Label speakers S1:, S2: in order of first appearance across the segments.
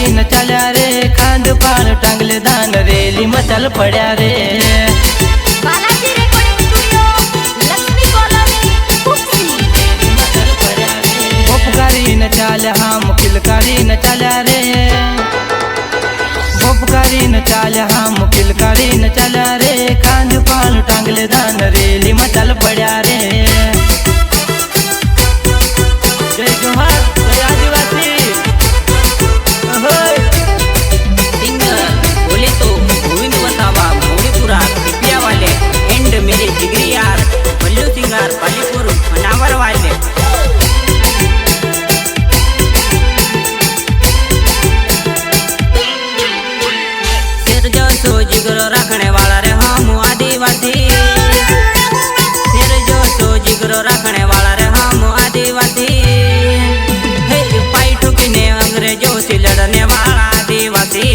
S1: न चल्या रे, खांद पान टांगले दान रेली मचल पड्या रे।
S2: Balaji recording studio, Laxmi colony, Kupsi.
S1: उपकारी न चल्या हम किलकारी न चल्या रे, उपकारी न चल्या हम किलकारी न चल्या रे, खांद पान टांगले दान रेली मचल पड्या रे। जय जोहार, जय आदिवासी।
S3: सिंगर बोले तो गोविंद वसावा मोड़ीपुरा पिपिया वाले एंड मेरे जिगरी यार बल्लू सिंगर पालीपुर मनावर वाले। सिर जो सो जिगरो रखने वाला रे हम आदिवासी, सिर जो सो जिगरो रखने वाला रे हम आदिवासी। पाई ठुकने अंग्रेजों से लड़ने वाला आदिवासी।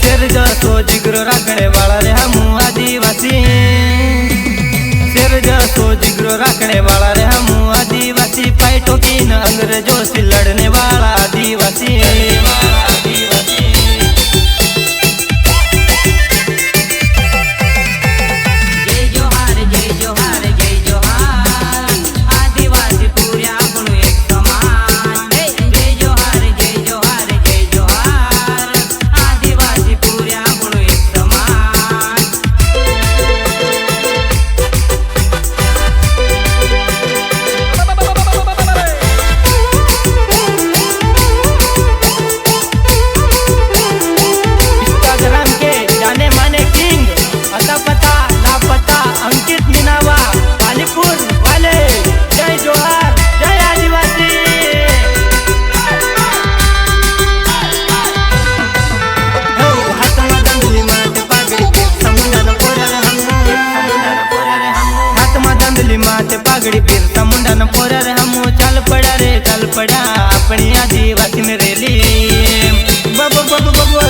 S1: सिर जो सो जिगरो रखने वाला रे हम आदिवासी, सिर जो सो जिगरो रखने वाला रे हम आदिवासी। पाई ठोकी न अंग्रेजों से लड़ने वाला आदिवासी। पागड़ी बिरसा मुंडा न पोरा रे हम चल पड़ा रे, चल पड़ा अपनी आदिवासी में रेली। बबो बबो बबो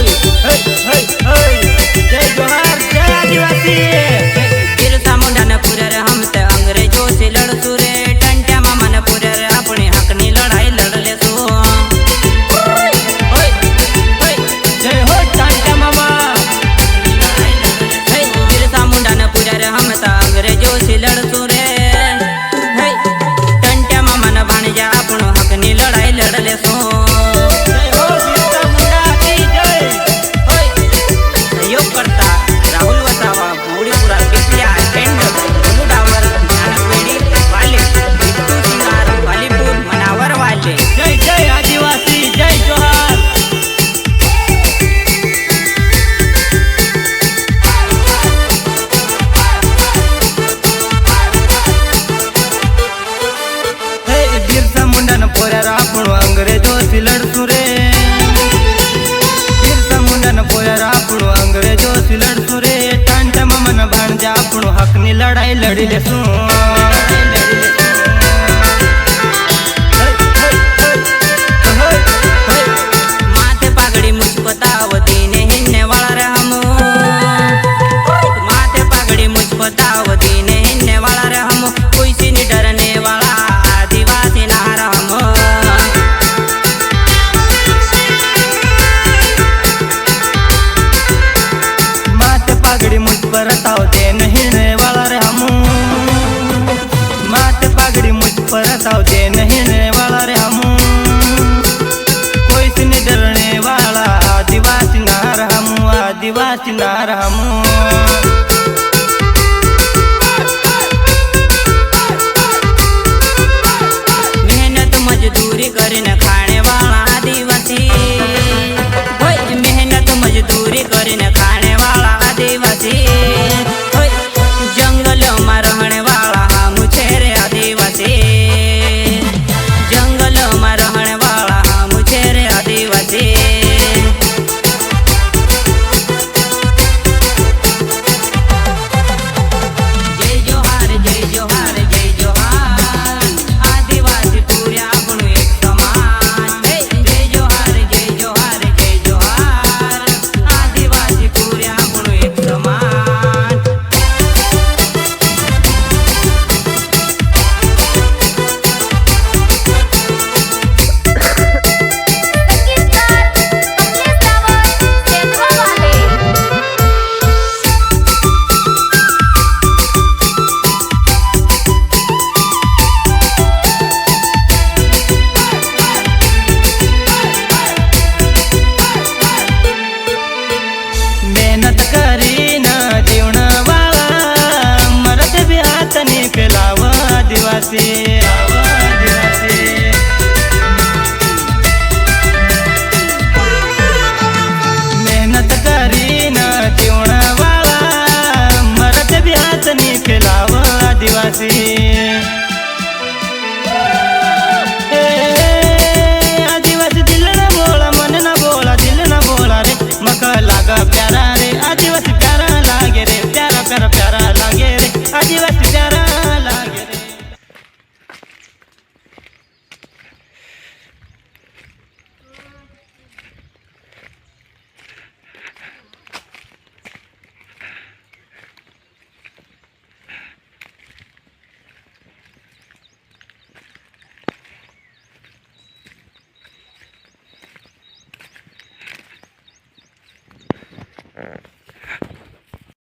S1: जय जोहार, जय आदिवासी।
S3: बिरसा मुंडा न पूरा रे हम ते अंग्रेजों से लड़सू रे, टंट्या मामा न पूरा रे अपनी हक नी लड़ाई लड़ ले सो।
S1: जय हो टंट्या मामा।
S3: बिरसा मुंडा न पूरा रे हम ते अंग्रेजों से लड़सू रे, लड़ाई लड़ ले सो। सहयोग करता राहुल वसावा मोड़ीपुरा पिपिया एंड गोलू डावर ज्ञानपेड़ी वाले, बिट्टू सिंगार पालीपुर मनावर वाले।
S1: जय जय आदिवासी, जय जोहार। बिरसा मुंडा न पोरा रापणो अंग्रेजों से लड़सू रे, बिरसा मुंडा न पोरा रापणो अंग्रेजों से लड़सू रे, टांटा मामा न भांजा आपणो हक नी लड़ाई लड़ी लेसू।
S3: माथे पागड़ी मुझ बताव दीने हिन्ने वाला रे हम, माथे पागड़ी मुझ बताव दीने हिन्ने वाला रे हम, कोई सी नहीं डरने वाला आदिवासी नार हम।
S1: माथे पागड़ी मुझ पर ताव दे नहीं वाला रे हम, माथे पागड़ी मुझ पर ताव दे नहीं वाला रे हम, कोई से नहीं डरने वाला आदिवासी नार हम, आदिवासी नार हम।
S3: मजदूरी કરીને ખાણે વાળા આદિવાસી, મહેનત મજદૂરી કરીને ખાણે વાળા આદિવાસી, જંગલોમાં રહેણે વાળા હમ છે રે આદિવાસી, જંગલોમાં રહેણે વાળા હમ છે રે આદિવાસી।
S1: आदिवासी